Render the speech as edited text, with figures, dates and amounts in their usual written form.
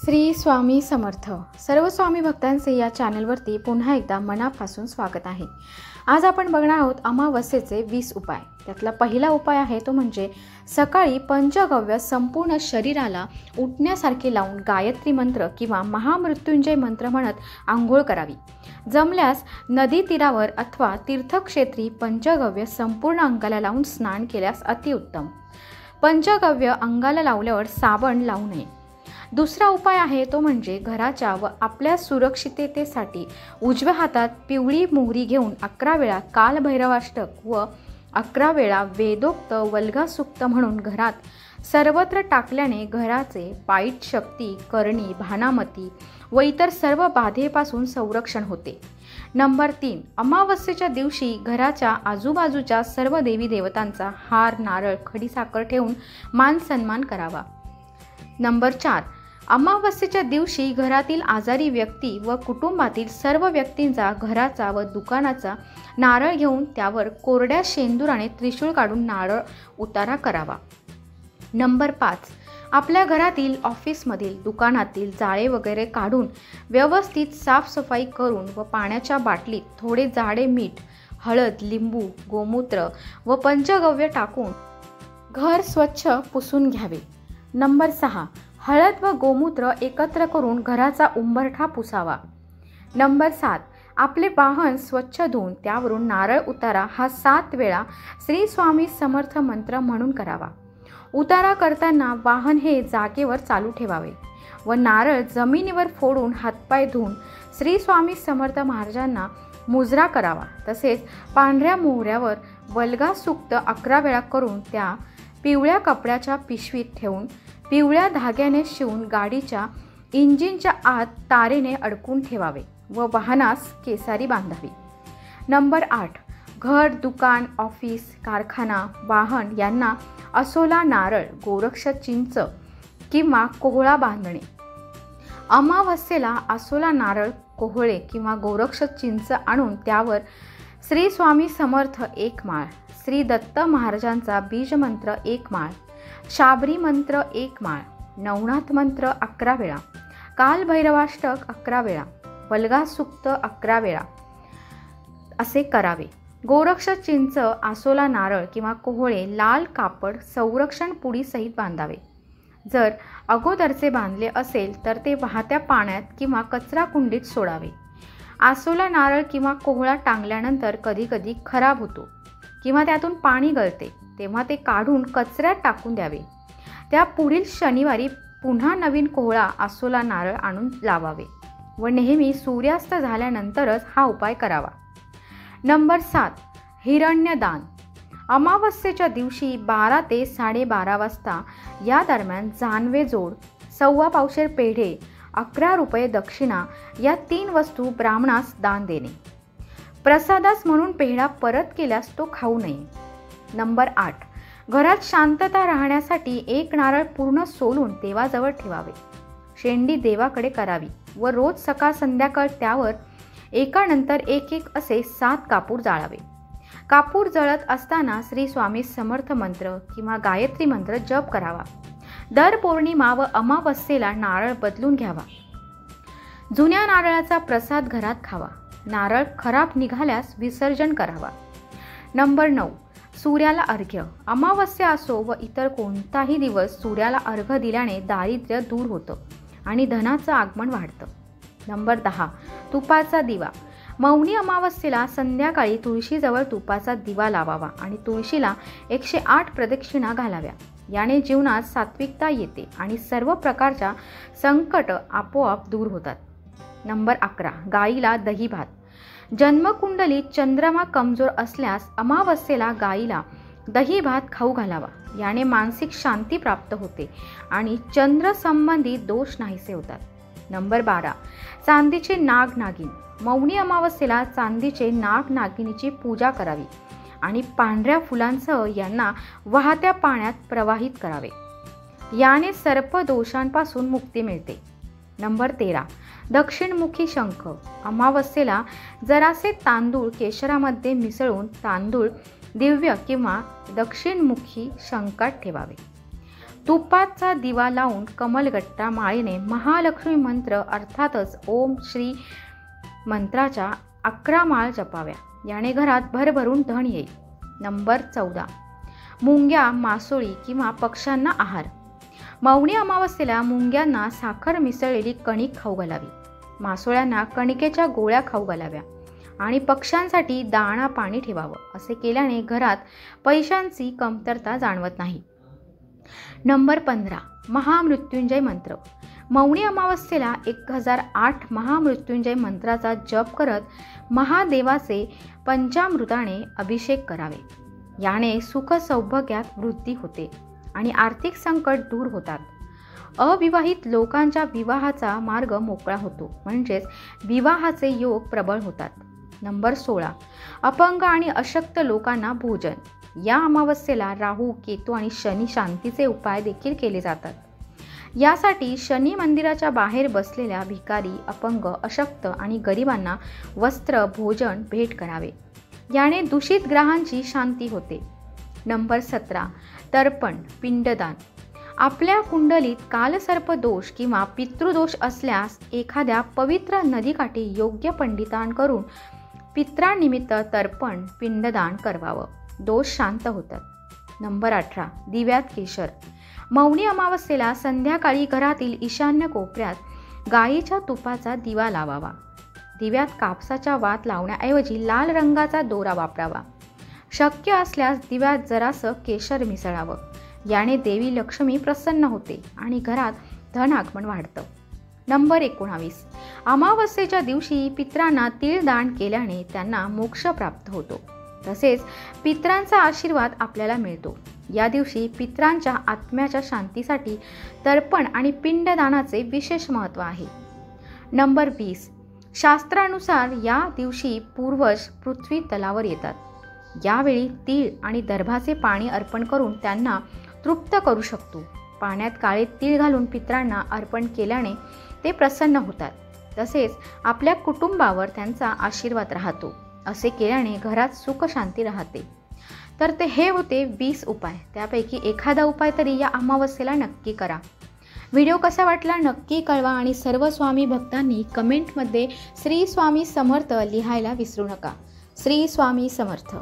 श्री स्वामी समर्थ. सर्व स्वामी भक्तांचे या चॅनलवरती पुन्हा एकदा मनापासून स्वागत आहे. आज आपण बघणार आहोत अमावस्येचे 20 उपाय. त्यातला पहिला उपाय आहे तो म्हणजे सकाळी पंचगव्य संपूर्ण शरीराला उठण्यासारखे लावून गायत्री मंत्र किंवा महामृत्युंजय मंत्र म्हणत आंघोळ करावी. जमल्यास नदी तीरावर अथवा तीर्थक्षेत्री पंचगव्य संपूर्ण अंगाला लावून स्नान केल्यास अतिउत्तम. पंचगव्य अंगाला लावल्यावर साबण लावू नये. दुसरा उपाय आहे तो म्हणजे घराच्या व आपल्या सुरक्षिततेसाठी उजव्या हातात पिवळी मोहरी घेऊन 11 वेळा कालभैरवाष्टक व 11 वेळा वेदोक्त वल्गा सुक्त म्हणून घरात सर्वत्र टाकल्याने घराचे वाईट शक्ती, करणी, भानामती व इतर सर्व बाधेपासून संरक्षण होते. नंबर 3. अमावस्येच्या दिवशी घराच्या आजूबाजूच्या सर्व देवी देवतांचा हार, नारळ, खडीसाखर ठेवून मान सन्मान करावा. नंबर 4. अमावस्येच्या दिवशी घरातील आजारी व्यक्ती व कुटुंबातील सर्व व्यक्तींचा घराचा व दुकानाचा नारळ घेऊन त्यावर कोरड्या शेंदुराने त्रिशूळ काढून नारळ उतारा करावा. नंबर 5. आपल्या घरातील, ऑफिसमधील, दुकानातील जाळे वगैरे काढून व्यवस्थित साफसफाई करून व पाण्याच्या बाटलीत थोडे जाडे मीठ, हळद, लिंबू, गोमूत्र व पंचगव्य टाकून घर स्वच्छ पुसून घ्यावे. नंबर 6. हळद व गोमूत्र एकत्र करून घराचा उंबरठा पुसावा. नंबर 7. आपले वाहन स्वच्छ धुवून त्यावरून नारळ उतारा हा 7 वेळा श्री स्वामी समर्थ मंत्र म्हणून करावा. उतारा करताना वाहन हे जागेवर चालू ठेवावे व नारळ जमिनीवर फोडून हातपाय धुवून श्री स्वामी समर्थ महाराजांना मुजरा करावा. तसेच पांढऱ्या मोहऱ्यावर वल्गा सुक्त 11 वेळा करून त्या पिवळ्या कपड्याच्या पिशवीत ठेवून पिवळ्या धाग्याने शिवून गाडीच्या इंजिनच्या आत तारेने अडकून ठेवावे व वाहनास केसारी बांधावी. नंबर 8. घर, दुकान, ऑफिस, कारखाना, वाहन यांना असोला, नारळ, गोरक्ष, चिंच किंवा कोहळा बांधणे. अमावस्येला असोला, नारळ, कोहळे किंवा गोरक्ष, चिंच आणून त्यावर श्री स्वामी समर्थ 1 माळ, श्री दत्त महाराजांचा बीजमंत्र 1 माळ, शाबरी मंत्र 1 माळ, नवनाथ मंत्र 11 वेळा, कालभैरवाष्टक 11 वेळा, वल्गा सुक्त 11 वेळा असे करावे. गोरक्ष, चिंच, आसोला, नारळ किंवा कोहळे लाल कापड संरक्षण पुडी सहित बांधावे. जर अगोदरचे बांधले असेल तर ते वाहत्या पाण्यात किंवा कचरा कुंडीत सोडावे. आसोला, नारळ किंवा कोहळा टांगल्यानंतर कधीकधी खराब होतो किंवा त्यातून पाणी गळते, तेव्हा ते काढून कचऱ्यात टाकून द्यावे. त्या पुढील शनिवारी पुन्हा नवीन कोहळा, आसोला, नारळ आणून लावावे व नेहमी सूर्यास्त झाल्यानंतरच हा उपाय करावा. नंबर 7. हिरण्यदान. अमावस्येच्या दिवशी 12 ते 12:30 वाजता या दरम्यान जानवे जोड, 1.25 पावशेर पेढे, 11 रुपये दक्षिणा या 3 वस्तू ब्राह्मणास दान देणे. प्रसादास म्हणून पेढा परत केल्यास तो खाऊ नये. नंबर 8. घरात शांतता राहण्यासाठी 1 नारळ पूर्ण सोलून देवाजवळ ठेवावे. शेंडी देवाकडे करावी व रोज सकाळ संध्याकाळ त्यावर एकानंतर एक असे 7 कापूर जाळावे. कापूर जळत असताना श्री स्वामी समर्थ मंत्र किंवा गायत्री मंत्र जप करावा. दर पौर्णिमा व अमावस्येला नारळ बदलून घ्यावा. जुन्या नारळाचा प्रसाद घरात खावा. नारळ खराब निघाल्यास विसर्जन करावा. नंबर 9. सूर्याला अर्घ्य. अमावस्या असो व इतर कोणताही दिवस सूर्याला अर्घ्य दिल्याने दारिद्र्य दूर होतं आणि धनाचं आगमन वाढतं. नंबर 10. तुपाचा दिवा. मौनी अमावस्येला संध्याकाळी तुळशीजवळ तुपाचा दिवा लावावा आणि तुळशीला 108 प्रदक्षिणा घालाव्या. याने जीवनात सात्विकता येते आणि सर्व प्रकारच्या संकट आपोआप दूर होतात. नंबर 11. गाईला दही भात. जन्मकुंडलीत चंद्रमा कमजोर असल्यास अमावस्येला गाईला दही भात खाऊ घालावा. याने मानसिक शांती प्राप्त होते आणि चंद्र संबंधी दोष नाहीसे होतात. नंबर 12. चांदीचे नाग नागिन. मौनी अमावस्येला चांदीचे नाग नागिनीची पूजा करावी आणि पांढऱ्या फुलांसह यांना वाहत्या पाण्यात प्रवाहित करावे. याने सर्प दोषांपासून मुक्ती मिळते. नंबर 13. दक्षिणमुखी शंख. अमावस्येला जरासे तांदूळ केशरामध्ये मिसळून तांदूळ दिव्य किंवा दक्षिणमुखी शंखात ठेवावे. तुपाचा दिवा लावून कमलगट्टा माळेने महालक्ष्मी मंत्र अर्थातच ओम श्री मंत्राच्या 11 माळ जपाव्या. याने घरात भरभरून धन येईल. नंबर 14, मुंग्या, मासोळी किंवा पक्ष्यांना आहार. मौनी अमावस्येला मुंग्यांना साखर मिसळलेली कणिक खाऊ घालावी. मासोळ्यांना कणिकेच्या गोळ्या खाऊ घालाव्या आणि पक्ष्यांसाठी दाणा पाणी ठेवावं. असे केल्याने घरात पैशांची कमतरता जाणवत नाही. नंबर 15, महामृत्युंजय मंत्र. मौनी अमावस्येला 1008 महामृत्युंजय मंत्राचा जप करत महादेवाचे पंचामृताने अभिषेक करावे. याने सुख सौभाग्यात वृद्धी होते आणि आर्थिक संकट दूर होतात. अविवाहित लोकांच्या विवाहाचा मार्ग मोकळा होतो, म्हणजेच विवाहाचे योग प्रबळ होतात. नंबर 16, अपंग आणि अशक्त लोकांना भोजन. या अमावस्येला राहू, केतू आणि शनी शांतीचे उपाय देखील केले जातात. यासाठी शनी मंदिराच्या बाहेर बसलेल्या भिकारी, अपंग, अशक्त आणि गरिबांना वस्त्र, भोजन भेट करावे. याने दूषित ग्रहांची शांती होते. नंबर 17, तर्पण, पिंडदान. आपल्या कुंडलीत कालसर्प दोष किंवा पितृदोष असल्यास एखाद्या पवित्र नदीकाठी योग्य पंडितांकडून पित्रांनिमित्त तर्पण, पिंडदान करवावं. दोष शांत होतात. नंबर 18, दिव्यात केशर. मौनी अमावस्येला संध्याकाळी घरातील ईशान्य कोपऱ्यात गायीच्या तुपाचा दिवा लावावा. दिव्यात कापसाच्या वात लावण्याऐवजी लाल रंगाचा दोरा वापरावा. शक्य असल्यास दिव्यात जरासं केशर मिसळावं. याने देवी लक्ष्मी प्रसन्न होते आणि घरात धनागमन वाढतं. नंबर 19, अमावस्येच्या दिवशी पितरांना तीळ दान केल्याने त्यांना मोक्ष प्राप्त होतो. तसेच पितरांचा आशीर्वाद आपल्याला मिळतो. या दिवशी पितरांच्या आत्म्याच्या शांतीसाठी तर्पण आणि पिंडदानाचे विशेष महत्त्व आहे. नंबर 20, शास्त्रानुसार या दिवशी पूर्वज पृथ्वी तलावर येतात. यावेळी तीळ आणि दर्भाचे पाणी अर्पण करून त्यांना तृप्त करू शकतो. पाण्यात काळे तीळ घालून पितरांना अर्पण केल्याने ते प्रसन्न होतात. तसेच आपल्या कुटुंबावर त्यांचा आशीर्वाद राहतो. असे केल्याने घरात सुख शांती राहते. तर हे होते 20 उपाय. त्यापैकी एखादा उपाय तरी या अमावस्येला नक्की करा. व्हिडिओ कसा वाटला नक्की कळवा आणि सर्व स्वामी भक्तांनी कमेंटमध्ये श्री स्वामी समर्थ लिहायला विसरू नका. श्री स्वामी समर्थ.